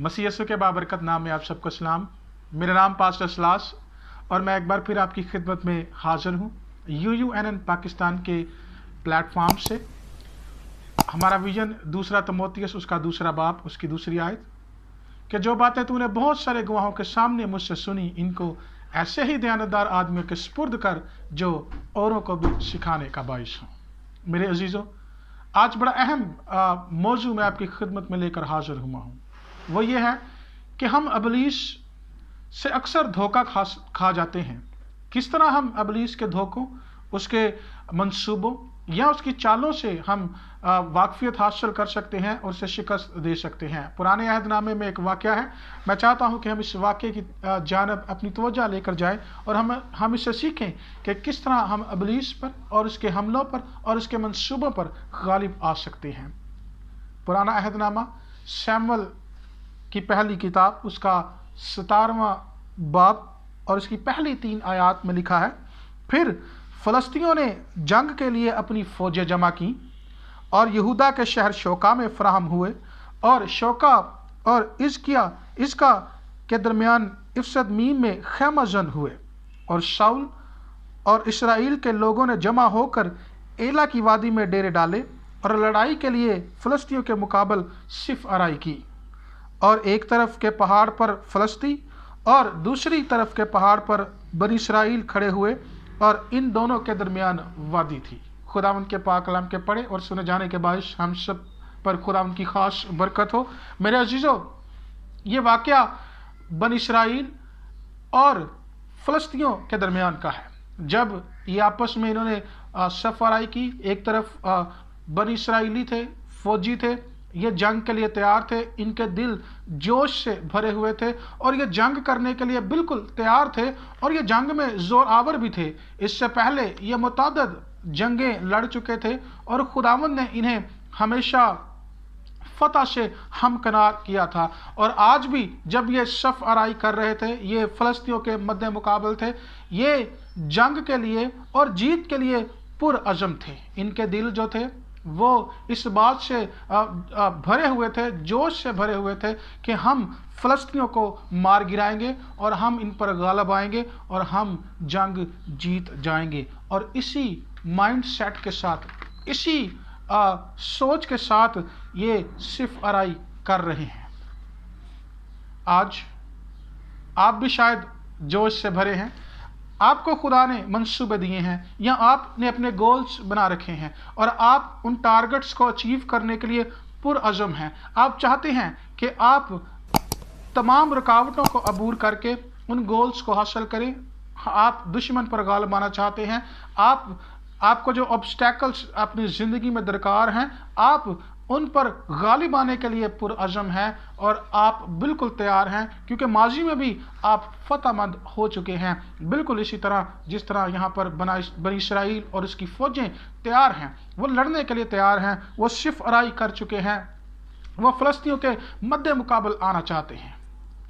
मसीह यीशु के बाबरकत नाम में आप सबको सलाम। मेरा नाम पास्टर सलास और मैं एक बार फिर आपकी खिदमत में हाजिर हूँ UUNN पाकिस्तान के प्लेटफॉर्म से। हमारा विजन 2 तिमोथियुस उसका 2 बाब उसकी 2 आयत कि जो बातें तूने बहुत सारे गवाहों के सामने मुझसे सुनी, इनको ऐसे ही दयानतदार आदमियों के सुपुर्द कर जो औरों को भी सिखाने का बाइस हो। मेरे अजीज़ों, आज बड़ा अहम मौजू मैं आपकी खिदमत में लेकर हाजिर हुआ हूँ। वो ये है कि हम इब्लीस से अक्सर धोखा खा जाते हैं। किस तरह हम इब्लीस के धोखों, उसके मंसूबों या उसकी चालों से हम वाकफियत हासिल कर सकते हैं और उसे शिकस्त दे सकते हैं। पुराने अहदनामे में एक वाक़या है। मैं चाहता हूं कि हम इस वाक़े की जानब अपनी तवज्जो लेकर जाएं और हम इससे सीखें कि किस तरह हम इब्लीस पर और उसके हमलों पर और उसके मंसूबों पर गालिब आ सकते हैं। पुराना अहदनामा शमूएल की पहली किताब उसका 17वां बाब और उसकी पहली 3 आयत में लिखा है, फिर फ़लस्तीनियों ने जंग के लिए अपनी फ़ौजें जमा की और यहूदा के शहर शोका में फराहम हुए और शोका और इसका के दरमियान इफ्सद मीम में खैमजन हुए। और शाऊल और इस्राएल के लोगों ने जमा होकर एला की वादी में डेरे डाले और लड़ाई के लिए फ़लस्तियों के मुकाबल सिफ आराई की। और एक तरफ के पहाड़ पर फ़लस्ती और दूसरी तरफ के पहाड़ पर बनी इस्राएल खड़े हुए और इन दोनों के दरमियान वादी थी। खुदावंद के पाक कलाम के पढ़े और सुने जाने के बायस हम सब पर खुदावंद की खास बरकत हो। मेरे अजीज़ों, ये वाक़या बनी इस्राएल और फ़लस्तियों के दरमियान का है। जब ये आपस में इन्होंने सफ़ाराई की, एक तरफ बनी इस्राएली थे, फौजी थे, ये जंग के लिए तैयार थे, इनके दिल जोश से भरे हुए थे और ये जंग करने के लिए बिल्कुल तैयार थे और ये जंग में ज़ोर आवर भी थे। इससे पहले ये मुतअद्दिद जंगें लड़ चुके थे और खुदावंद ने इन्हें हमेशा फतह से हमकनार किया था। और आज भी जब ये सफ़ आराई कर रहे थे, ये फ़लस्तियों के मद्दे मुकाबल थे, ये जंग के लिए और जीत के लिए पुरअज़म थे। इनके दिल जो थे वो इस बात से भरे हुए थे, जोश से भरे हुए थे कि हम फ़लस्तियों को मार गिराएंगे और हम इन पर गालिब आएंगे और हम जंग जीत जाएंगे। और इसी माइंड सेट के साथ, इसी सोच के साथ ये सिफ आराई कर रहे हैं। आज आप भी शायद जोश से भरे हैं, आपको खुदा ने मंसूबे दिए हैं या आपने अपने गोल्स बना रखे हैं और आप उन टारगेट्स को अचीव करने के लिए पुरअज़म हैं। आप चाहते हैं कि आप तमाम रुकावटों को अबूर करके उन गोल्स को हासिल करें। आप दुश्मन पर गालिब आना चाहते हैं। आपको जो ऑब्स्टेकल्स अपनी ज़िंदगी में दरकार हैं, आप उन पर गालिब आने के लिए पुरअज़म हैं और आप बिल्कुल तैयार हैं, क्योंकि माजी में भी आप फतहमंद हो चुके हैं। बिल्कुल इसी तरह जिस तरह यहाँ पर बनी इस्राएल और उसकी फ़ौजें तैयार हैं, वो लड़ने के लिए तैयार हैं, वो सिफ आराई कर चुके हैं, वो फ़लस्तियों के मद्दे मुकाबल आना चाहते हैं।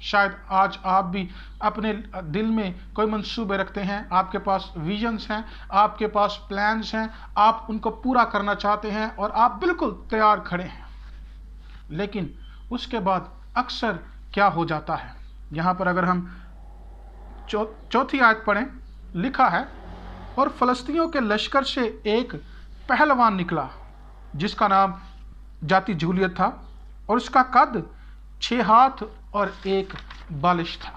शायद आज आप भी अपने दिल में कोई मंसूबे रखते हैं, आपके पास विजन्स हैं, आपके पास प्लान्स हैं, आप उनको पूरा करना चाहते हैं और आप बिल्कुल तैयार खड़े हैं। लेकिन उसके बाद अक्सर क्या हो जाता है, यहाँ पर अगर हम 4थी आयत पढ़ें, लिखा है, और फ़लस्तियों के लश्कर से एक पहलवान निकला जिसका नाम जाती जूलियत था और उसका कद 6 हाथ और 1 बालिश था।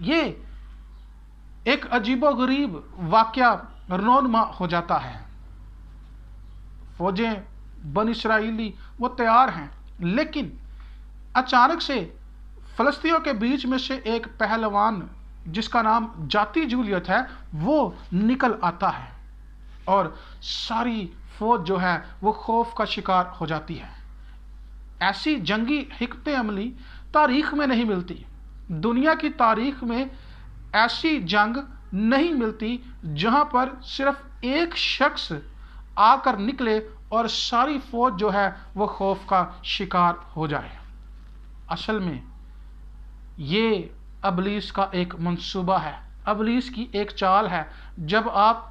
ये एक अजीबोगरीब वाक़या रोनमा हो जाता है। फौजें बनी इस्राएली वो तैयार हैं, लेकिन अचानक से फ़लस्तियों के बीच में से एक पहलवान जिसका नाम जाती जूलियत है वो निकल आता है और सारी फौज जो है वो खौफ का शिकार हो जाती है। ऐसी जंगी हिकमत अमली तारीख में नहीं मिलती। दुनिया की तारीख में ऐसी जंग नहीं मिलती जहां पर सिर्फ एक शख्स आकर निकले और सारी फौज जो है वो खौफ का शिकार हो जाए। असल में ये इब्लीस का एक मंसूबा है, इब्लीस की एक चाल है। जब आप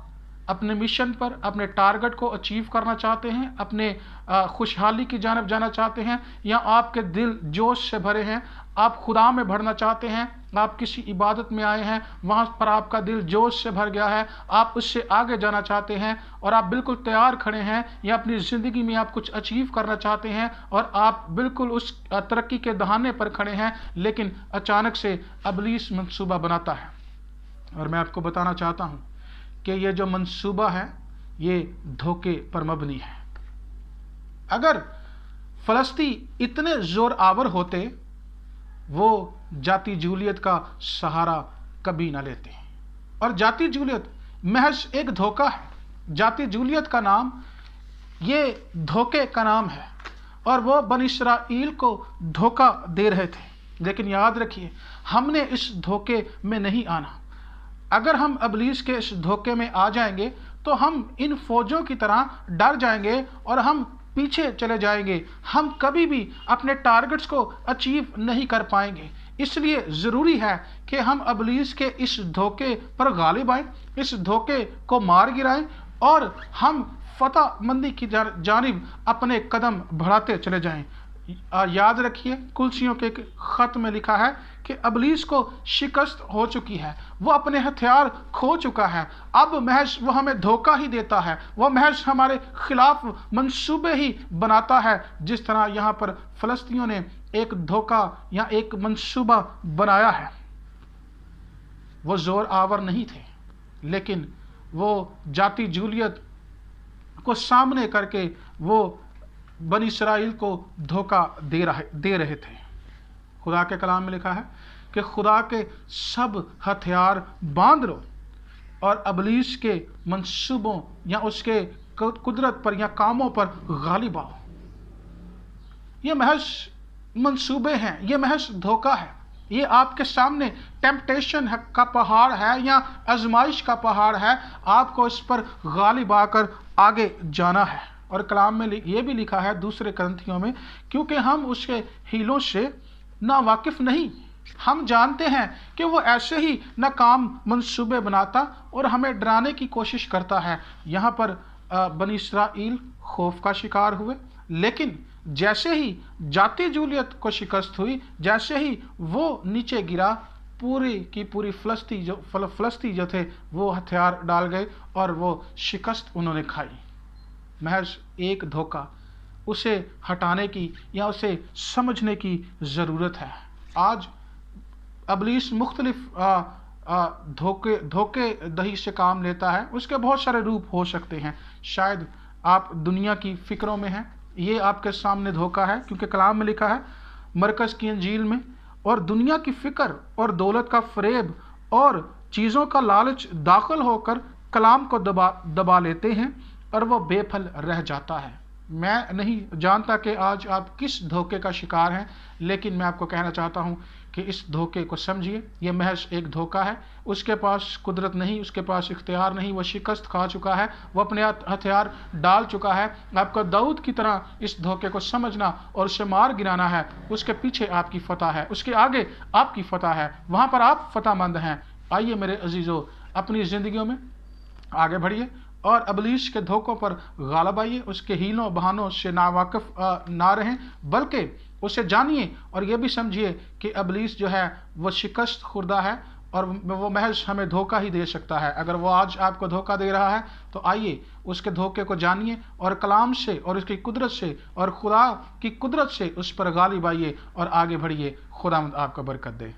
अपने मिशन पर, अपने टारगेट को अचीव करना चाहते हैं, अपने खुशहाली की जानब जाना चाहते हैं, या आपके दिल जोश से भरे हैं, आप खुदा में बढ़ना चाहते हैं, आप किसी इबादत में आए हैं, वहाँ पर आपका दिल जोश से भर गया है, आप उससे आगे जाना चाहते हैं और आप बिल्कुल तैयार खड़े हैं, या अपनी ज़िंदगी में आप कुछ अचीव करना चाहते हैं और आप बिल्कुल उस तरक्की के दहाने पर खड़े हैं, लेकिन अचानक से इब्लीस मंसूबा बनाता है। और मैं आपको बताना चाहता हूँ कि ये जो मंसूबा है ये धोखे पर मबनी है। अगर फलस्ती इतने जोर आवर होते, वो जाति जूलियत का सहारा कभी ना लेते। और जाति जूलियत महज एक धोखा है। जाति जूलियत का नाम ये धोखे का नाम है, और वो बनी इस्राएल को धोखा दे रहे थे। लेकिन याद रखिए, हमने इस धोखे में नहीं आना। अगर हम इब्लीस के इस धोखे में आ जाएंगे तो हम इन फौजों की तरह डर जाएंगे और हम पीछे चले जाएंगे। हम कभी भी अपने टारगेट्स को अचीव नहीं कर पाएंगे। इसलिए ज़रूरी है कि हम इब्लीस के इस धोखे पर गालिब आएं, इस धोखे को मार गिराएं और हम फतहमंदी की जानिब अपने कदम बढ़ाते चले जाएं। याद रखिए, कुलसियों के एक ख़त में लिखा है कि इब्लीस को शिकस्त हो चुकी है, वो अपने हथियार खो चुका है। अब महज वो हमें धोखा ही देता है, वो महज हमारे खिलाफ मंसूबे ही बनाता है। जिस तरह यहाँ पर फ़लस्तीनियों ने एक धोखा या एक मंसूबा बनाया है। वो ज़ोर आवर नहीं थे, लेकिन वो जाति जूलियत को सामने करके वो बनी इस्राएल को धोखा दे रहे थे। खुदा के कलाम में लिखा है कि खुदा के सब हथियार बांध लो और इब्लीस के मंसूबों या उसके कुदरत पर या कामों पर गालिब आओ। ये महज मंसूबे हैं, ये महज धोखा है। ये आपके सामने टेम्पटेशन का पहाड़ है या आजमाइश का पहाड़ है, आपको इस पर गालिब आकर आगे जाना है। और कलाम में ये भी लिखा है दूसरे करंथियों में, क्योंकि हम उसके हीलों से ना वाकिफ नहीं, हम जानते हैं कि वो ऐसे ही नाकाम मंसूबे बनाता और हमें डराने की कोशिश करता है। यहाँ पर बनी इस्राएल खौफ का शिकार हुए, लेकिन जैसे ही जाति जूलियत को शिकस्त हुई, जैसे ही वो नीचे गिरा, पूरी की पूरी फलस्ती जो थे वो हथियार डाल गए और वो शिकस्त उन्होंने खाई। महज एक धोखा, उसे हटाने की या उसे समझने की ज़रूरत है। आज इब्लीस मुख्तलिफ धोखे दही से काम लेता है। उसके बहुत सारे रूप हो सकते हैं। शायद आप दुनिया की फ़िक्रों में हैं, ये आपके सामने धोखा है, क्योंकि कलाम में लिखा है मरकज़ की इंजील में, और दुनिया की फ़िक्र और दौलत का फ़रेब और चीज़ों का लालच दाखिल होकर कलाम को दबा लेते हैं और वो बेफल रह जाता है। मैं नहीं जानता कि आज आप किस धोखे का शिकार हैं, लेकिन मैं आपको कहना चाहता हूं कि इस धोखे को समझिए। ये महज एक धोखा है। उसके पास कुदरत नहीं, उसके पास इख्तियार नहीं, वो शिकस्त खा चुका है, वो अपने हथियार डाल चुका है। आपको दाऊद की तरह इस धोखे को समझना और उसे मार गिराना है। उसके पीछे आपकी फतह है, उसके आगे आपकी फतह है, वहाँ पर आप फतहमंद हैं। आइए मेरे अजीज़ों, अपनी ज़िंदगियों में आगे बढ़िए और इब्लीस के धोखों पर गालिब आइए। उसके हीलों बहानों से नावाकिफ ना रहें, बल्कि उसे जानिए और ये भी समझिए कि इब्लीस जो है वो शिकस्त खुर्दा है और वो महज हमें धोखा ही दे सकता है। अगर वो आज आपको धोखा दे रहा है तो आइए उसके धोखे को जानिए और कलाम से और उसकी कुदरत से और खुदा की कुदरत से उस पर गालिब आइए और आगे बढ़िए। खुदा आपको बरकत दे।